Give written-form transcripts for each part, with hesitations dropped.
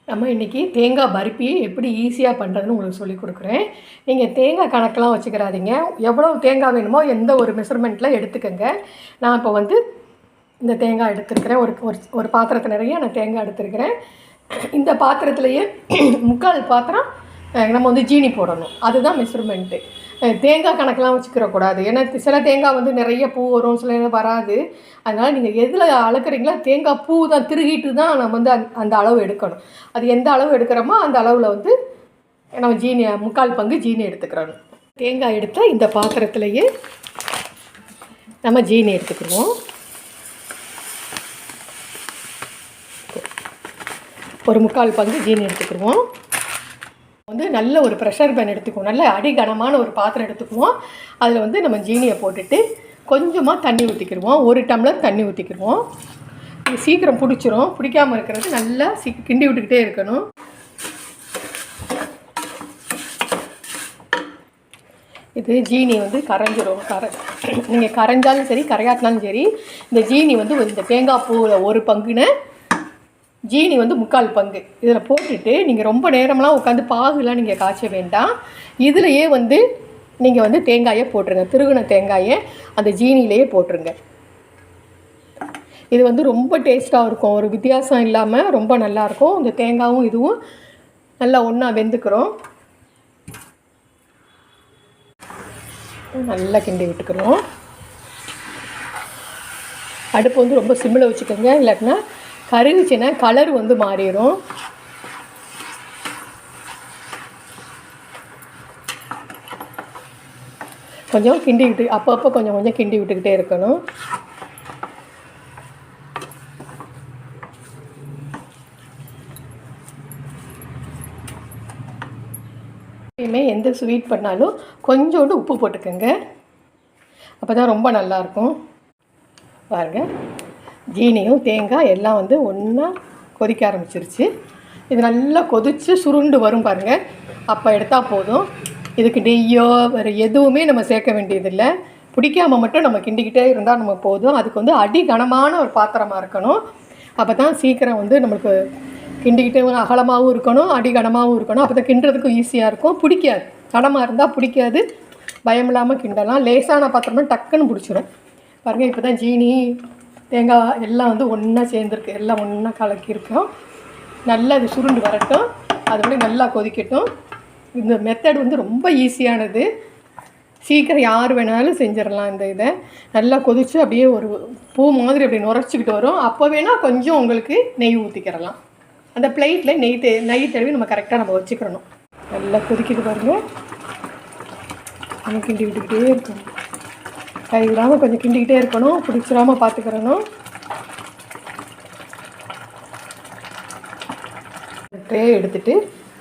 நம்ம இன்றைக்கி தேங்காய் பர்பி எப்படி ஈஸியாக பண்ணுறதுன்னு உங்களுக்கு சொல்லிக் கொடுக்குறேன். நீங்கள் தேங்காய் கணக்கெலாம் வச்சுக்கிறாதீங்க. எவ்வளோ தேங்காய் வேணுமோ எந்த ஒரு மெஷர்மெண்ட்டில் எடுத்துக்கோங்க. நான் இப்போ வந்து இந்த தேங்காய் எடுத்துருக்கிறேன். ஒரு பாத்திரத்தை நிறைய நான் தேங்காய் எடுத்துருக்கிறேன். இந்த பாத்திரத்துலையே 3/4 பாத்திரம் நம்ம வந்து ஜீனி போடணும். அதுதான் மெஷர்மெண்ட்டு. தேங்காய் கணக்கெலாம் வச்சுக்கிறக்கூடாது. ஏன்னா சில தேங்காய் வந்து நிறைய பூ வரும், சில வராது. அதனால் நீங்கள் எதில் அளக்குறீங்களோ தேங்காய் பூ தான் திருகிட்டு தான் நம்ம வந்து அந்த அளவு எடுக்கணும். அது எந்த அளவு எடுக்கிறோமோ அந்த அளவில் வந்து நம்ம ஜீனி 3/4 பங்கு ஜீனி எடுத்துக்கிறோம். தேங்காய் எடுத்தால் இந்த பாத்திரத்துலையே நம்ம ஜீனி எடுத்துக்கிடுவோம். ஒரு 3/4 பங்கு ஜீனி எடுத்துக்கிடுவோம். வந்து நல்ல ஒரு ப்ரெஷர் பேன் எடுத்துக்குவோம். நல்ல அடிகனமான ஒரு பாத்திரம் எடுத்துக்குவோம். அதில் வந்து நம்ம ஜீனியை போட்டுட்டு கொஞ்சமாக தண்ணி ஊற்றிக்கிடுவோம். 1 டம்ளர் தண்ணி ஊற்றிக்கிடுவோம். இது சீக்கிரம் பிடிச்சிரும். பிடிக்காமல் இருக்கிறது நல்லா கிண்டி விட்டுக்கிட்டே இருக்கணும். இது ஜீனி வந்து கரைஞ்சிரும். நீங்கள் கரைஞ்சாலும் சரி கரையாட்டினாலும் சரி, இந்த ஜீனி வந்து இந்த தேங்காய் பூவில் 1 பங்குன்னு ஜீனி வந்து 3/4 பங்கு இதில் போட்டுட்டு நீங்கள் ரொம்ப நேரம்லாம் உட்காந்து பாகுலாம் நீங்கள் காய்ச்ச வேண்டாம். இதிலையே வந்து நீங்கள் வந்து தேங்காயை போட்டுருங்க. திருகுன தேங்காயை அந்த ஜீனியிலையே போட்டுருங்க. இது வந்து ரொம்ப டேஸ்ட்டாக இருக்கும். ஒரு வித்தியாசம் இல்லாமல் ரொம்ப நல்லாயிருக்கும். இந்த தேங்காயும் இதுவும் நல்லா ஒன்றா வெந்துக்கிறோம். நல்லா கிண்டி விட்டுக்கிறோம். அடுப்பு வந்து ரொம்ப சிம்மில் வச்சுக்கோங்க. இல்லாட்டினா கருகுச்சுன்னா கலர் வந்து மாறிடும். கொஞ்சம் கிண்டி விட்டு அப்பப்போ கொஞ்சம் கொஞ்சம் கிண்டி விட்டுக்கிட்டே இருக்கணும். எப்பயுமே எந்த ஸ்வீட் பண்ணாலும் கொஞ்சோண்டு உப்பு போட்டுக்கோங்க. அப்போ தான் ரொம்ப நல்லாயிருக்கும். பாருங்கள், ஜீனியும் தேங்காய் எல்லாம் வந்து ஒன்றா கொதிக்க ஆரம்பிச்சிருச்சு. இது நல்லா கொதித்து சுருண்டு வரும் பாருங்கள். அப்போ எடுத்தால் போதும். இதுக்கு நெய்யோ வேறு எதுவுமே நம்ம சேர்க்க வேண்டியதில்லை. பிடிக்காமல் மட்டும் நம்ம கிண்டிக்கிட்டே இருந்தால் நம்ம போதும். அதுக்கு வந்து அடிகனமான ஒரு பாத்திரமாக இருக்கணும். அப்போ தான் சீக்கிரம் வந்து நம்மளுக்கு கிண்டிக்கிட்டே அகலமாகவும் இருக்கணும், அடிகனமாகவும் இருக்கணும். அப்போ தான் கிண்டுறதுக்கும் ஈஸியாக இருக்கும். பிடிக்காது, கனமாக இருந்தால் பிடிக்காது. பயம் இல்லாமல் கிண்டலாம். லேசான பாத்திரமா டக்குன்னு பிடிச்சிரும். பாருங்கள், இப்போ தான் ஜீனி தேங்காய் எல்லாம் வந்து ஒன்றா சேர்ந்துருக்கு. எல்லாம் ஒன்றா கலக்கியிருக்கோம். நல்லா இது சுருண்டு வரட்டும். அது வந்து நல்லா கொதிக்கட்டும். இந்த மெத்தட் வந்து ரொம்ப ஈஸியானது. சீக்கிரம் யார் வேணாலும் செஞ்சிடலாம். இந்த இதை நல்லா கொதித்து அப்படியே ஒரு பூ மாதிரி அப்படி நுரைச்சிக்கிட்டு வரும். அப்போ வேணால் கொஞ்சம் உங்களுக்கு நெய் ஊற்றிக்கிறலாம். அந்த பிளேட்டில் நெய் தடவி நம்ம கரெக்டாக நம்ம வச்சுக்கிறணும். நல்லா கொதிக்கிட்டு பாருங்கள். நம்ம கிண்டி விட்டுக்கிட்டே இருக்கணும். கை விடாமல் கொஞ்சம் கிண்டிக்கிட்டே இருக்கணும். பிடிச்சிடாமல் பார்த்துக்கிறணும். ட்ரே எடுத்துகிட்டு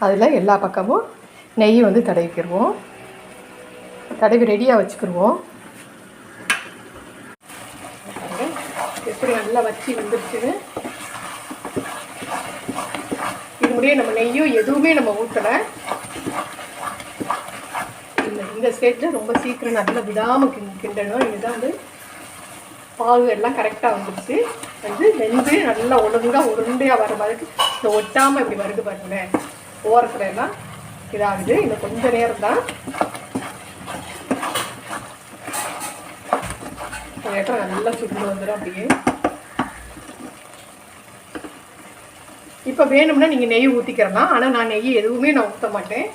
அதில் எல்லா பக்கமும் நெய் வந்து தடவிக்கிடுவோம். தடவி ரெடியாக வச்சுக்கிடுவோம். எப்படி நல்லா வச்சு வந்துருச்சுன்னு. இது முடிய நம்ம நெய்யும் எதுவுமே நம்ம ஊற்றலை. இந்த ஸ்டேஜில் ரொம்ப சீக்கிரம் நல்லா விடாமல் கிண்டணும். இதுதான் வந்து பாகு எல்லாம் கரெக்டாக வந்துடுச்சு. வந்து வெந்து நல்லா ஒழுங்காக உருண்டையாக வர மாதிரி இந்த ஒட்டாமல் இப்படி வருது பாருங்களேன். ஓரத்தில் எல்லாம் இதாகுது. இன்னும் கொஞ்சம் நேரம் தான். நல்லா சுண்டு வந்துடும் அப்படியே. இப்போ வேணும்னா நீங்கள் நெய் ஊற்றிக்கிறலாம். ஆனால் நான் நெய் எதுவுமே நான் ஊற்ற மாட்டேன்.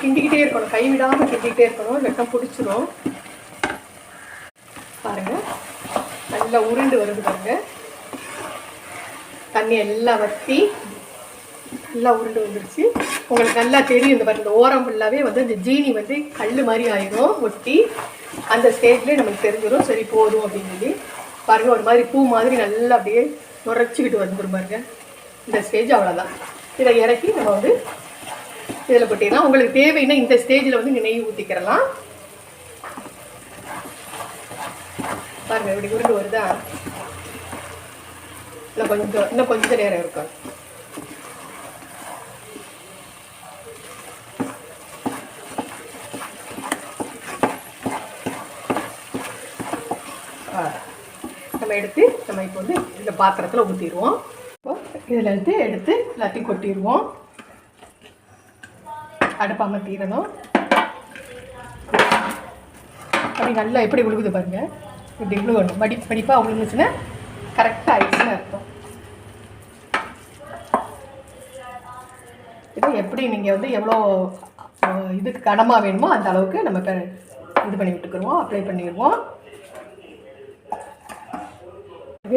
கிண்டிக்கிட்டே இருக்கணும். கை விடாமல் கிண்டிக்கிட்டே இருக்கணும். வெட்டம் பிடிச்சிரும். பாருங்கள், நல்லா உருண்டு வருது பாருங்கள். தண்ணி எல்லாம் வற்றி நல்லா உருண்டு வந்துடுச்சு. உங்களுக்கு நல்லா தெரியும். இந்த பாருங்க, இந்த ஓரம் ஃபுல்லாகவே வந்து இந்த ஜீனி வந்து கல் மாதிரி ஆயிடும் ஒட்டி. அந்த ஸ்டேஜ்லேயே நமக்கு தெரிஞ்சிடும் சரி போதும் அப்படின்னு சொல்லி. பாருங்கள், ஒரு மாதிரி பூ மாதிரி நல்லா அப்படியே நுரைச்சிக்கிட்டு வந்துடும் பாருங்கள். இந்த ஸ்டேஜ் அவ்வளோதான். இதை இறக்கி நம்ம வந்து இதில் போட்டிங்கன்னா உங்களுக்கு தேவைன்னா இந்த ஸ்டேஜில் வந்து நீங்கள் நெய் ஊற்றிக்கிறலாம். பாருங்கள், இப்படி உருண்டு வருதா. இன்னும் கொஞ்சம் நேரம் இருக்கும். நம்ம எடுத்து நம்ம இப்போ வந்து இந்த பாத்திரத்தில் ஊற்றிடுவோம். இப்போ இதில் எடுத்து எல்லாத்தையும் கொட்டிடுவோம். அடுப்பு அமர்த்திடணும். அப்படி நல்லா எப்படி உழுகுது பாருங்கள். இப்படி உழுகணும். படிப்பாக உழுந்துச்சுன்னா கரெக்டாக ஆயிடுச்சுன்னு அர்த்தம். இதை எப்படி நீங்கள் வந்து எவ்வளோ இதுக்கு கனமாக வேணுமோ அந்த அளவுக்கு நம்ம இது பண்ணி விட்டுக்குருவோம், அப்ளை பண்ணிடுவோம்.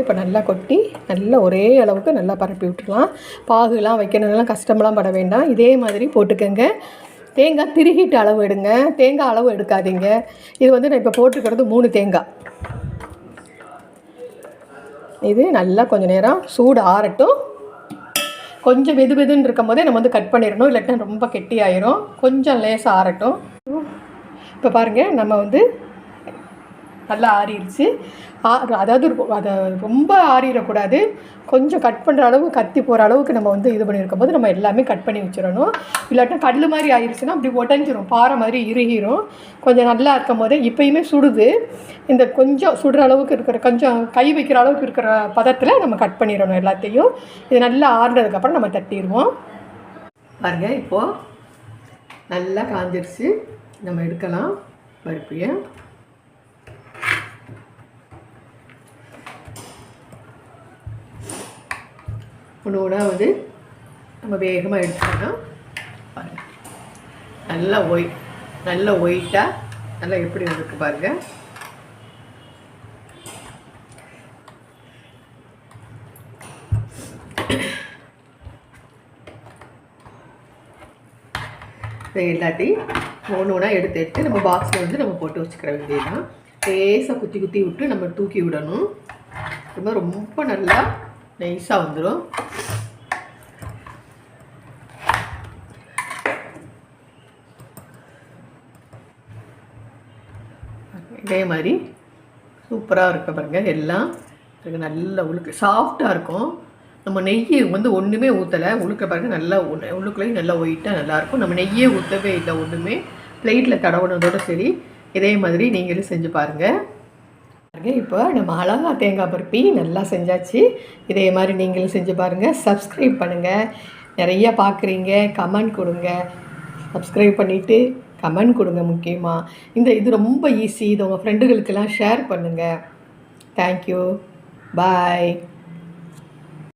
இப்போ நல்லா கொட்டி நல்லா ஒரே அளவுக்கு நல்லா பரப்பி விட்டுக்கலாம். பாகுலாம் வைக்கணும்லாம் கஷ்டமெல்லாம் பட வேண்டாம். இதே மாதிரி போட்டுக்கோங்க. தேங்காய் திருகிட்டு அளவு எடுங்க, தேங்காய் அளவு எடுக்காதீங்க. இது வந்து நான் இப்போ போட்டுக்கிறது 3 தேங்காய். இது நல்லா கொஞ்சம் நேரம் சூடு ஆறட்டும். கொஞ்சம் வெதுன்னு இருக்கும் போதே நம்ம வந்து கட் பண்ணிடணும், இல்லாட்டினா ரொம்ப கெட்டி ஆயிரும். கொஞ்சம் லேசாக ஆறட்டும். இப்போ பாருங்கள், நம்ம வந்து நல்லா ஆறிடுச்சு. அதாவது அதை ரொம்ப ஆறிடக்கூடாது. கொஞ்சம் கட் பண்ணுற அளவு கத்தி போகிற அளவுக்கு நம்ம வந்து இது பண்ணியிருக்கும் போது நம்ம எல்லாமே கட் பண்ணி வச்சிடணும். இல்லாட்டினா கல் மாதிரி ஆயிடுச்சுன்னா அப்படி உடஞ்சிரும், பாறை மாதிரி இறுகிரும். கொஞ்சம் நல்லா இருக்கும் போதே இப்போயுமே சுடுது. இந்த கொஞ்சம் சுடுற அளவுக்கு இருக்கிற, கொஞ்சம் கை வைக்கிற அளவுக்கு இருக்கிற பதத்தில் நம்ம கட் பண்ணிடணும் எல்லாத்தையும். இது நல்லா ஆறுனதுக்கப்புறம் நம்ம தட்டிடுவோம். பாருங்கள், இப்போது நல்லா காஞ்சிருச்சு. நம்ம எடுக்கலாம் பருப்பியை. ஒன்று வந்து நம்ம வேகமாக எடுத்துக்கணும். பாருங்கள், நல்லா ஒயிட்டாக நல்லா எப்படி இருக்கு பாருங்கள். இதை எல்லாத்தையும் ஒன்று எடுத்து நம்ம பாக்ஸில் வந்து நம்ம போட்டு வச்சுக்கிற வேண்டியதுதான். லேசாக குத்தி விட்டு நம்ம தூக்கி விடணும். ரொம்ப நல்லா நைஸாக வந்துடும். இதே மாதிரி சூப்பராக இருக்க பாருங்கள். எல்லாம் நல்ல உழுக்கு சாஃப்டாக இருக்கும். நம்ம நெய்யை வந்து ஒன்றுமே ஊற்றலை. உழுக்க பாருங்கள், நல்லா உள்ளுக்குள்ளேயும் நல்லா ஒயிட்டாக நல்லாயிருக்கும். நம்ம நெய்யே ஊற்றவே இல்லை, ஒன்றுமே பிளேட்டில் தடவுனதோடு சரி. இதே மாதிரி நீங்களும் செஞ்சு பாருங்கள். இப்போ நம்ம அழகாக தேங்காய் பருப்பி நல்லா செஞ்சாச்சு. இதே மாதிரி நீங்களும் செஞ்சு பாருங்கள். சப்ஸ்கிரைப் பண்ணுங்கள். நிறையா பார்க்குறீங்க, கமெண்ட் கொடுங்க. சப்ஸ்கிரைப் பண்ணிவிட்டு கமெண்ட் கொடுங்க. முக்கியமாக இது ரொம்ப ஈஸி. இது உங்கள் ஃப்ரெண்டுகளுக்கெல்லாம் ஷேர் பண்ணுங்கள். தேங்க்யூ. பாய்.